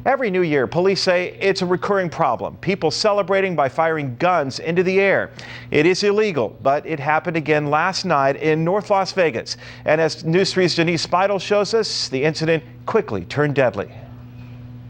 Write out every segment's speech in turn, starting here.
Every new year, police say it's a recurring problem. People celebrating by firing guns into the air. It is illegal, but it happened again last night in North Las Vegas. And as News 3's Denise Speidel shows us, the incident quickly turned deadly.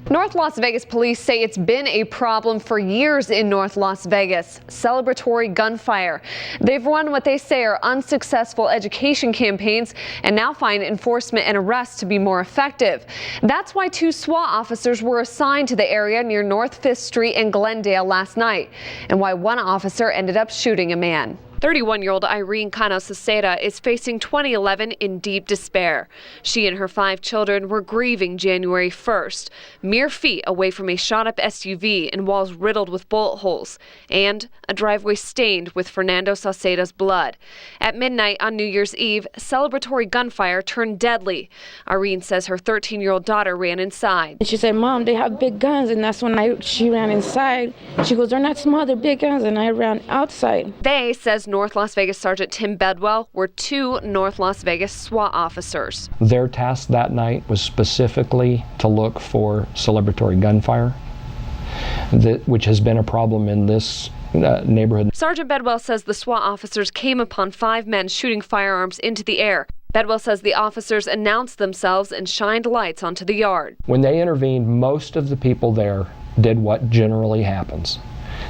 North Las Vegas police say it's been a problem for years in North Las Vegas. Celebratory gunfire. They've run what they say are unsuccessful education campaigns and now find enforcement and arrests to be more effective. That's why 2 SWAT officers were assigned to the area near North 5th Street and Glendale last night, and why 1 officer ended up shooting a man. 31-year-old Irene Cano-Ceseda is facing 2011 in deep despair. She and her 5 children were grieving January 1st, mere feet away from a shot-up SUV and walls riddled with bullet holes, and a driveway stained with Fernando Sauceda's blood. At midnight on New Year's Eve, celebratory gunfire turned deadly. Irene says her 13-year-old daughter ran inside. She said, "Mom, they have big guns," and that's when she ran inside. She goes, "They're not small, they're big guns," and I ran outside. They, says North Las Vegas Sergeant Tim Bedwell, were 2 North Las Vegas SWAT officers. Their task that night was specifically to look for celebratory gunfire, which has been a problem in this neighborhood. Sergeant Bedwell says the SWAT officers came upon 5 men shooting firearms into the air. Bedwell says the officers announced themselves and shined lights onto the yard. When they intervened, most of the people there did what generally happens.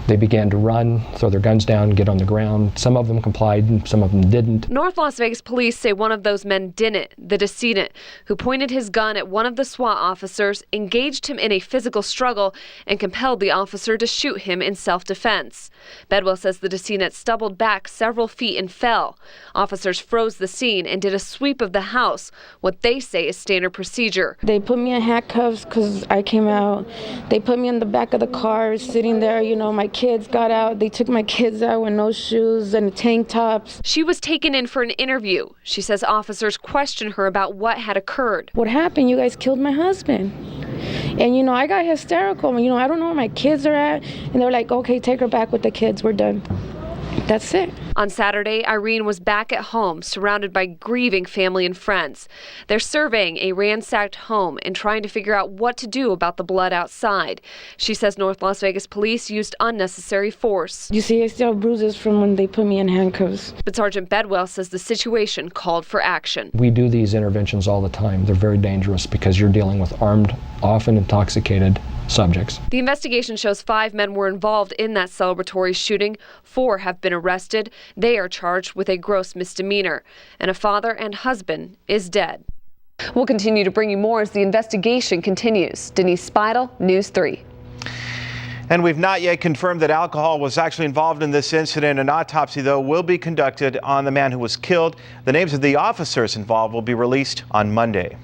They began to run, throw their guns down, get on the ground. Some of them complied and some of them didn't. North Las Vegas police say one of those men didn't, the decedent, who pointed his gun at one of the SWAT officers, engaged him in a physical struggle, and compelled the officer to shoot him in self-defense. Bedwell says the decedent stumbled back several feet and fell. Officers froze the scene and did a sweep of the house, what they say is standard procedure. They put me in handcuffs because I came out. They put me in the back of the car, sitting there, my kids got out. They took my kids out with no shoes and tank tops. She was taken in for an interview. She says officers questioned her about what had occurred. "What happened? You guys killed my husband." And, I got hysterical. I don't know where my kids are at. And they're like, "Okay, take her back with the kids. We're done." That's it. On Saturday, Irene was back at home, surrounded by grieving family and friends. They're surveying a ransacked home and trying to figure out what to do about the blood outside. She says North Las Vegas police used unnecessary force. You see, I still have bruises from when they put me in handcuffs. But Sergeant Bedwell says the situation called for action. We do these interventions all the time. They're very dangerous because you're dealing with armed, often intoxicated subjects. The investigation shows 5 men were involved in that celebratory shooting. 4 have been arrested. They are charged with a gross misdemeanor, and a father and husband is dead. We'll continue to bring you more as the investigation continues. Denise Speidel, News 3. And we've not yet confirmed that alcohol was actually involved in this incident. An autopsy, though, will be conducted on the man who was killed. The names of the officers involved will be released on Monday.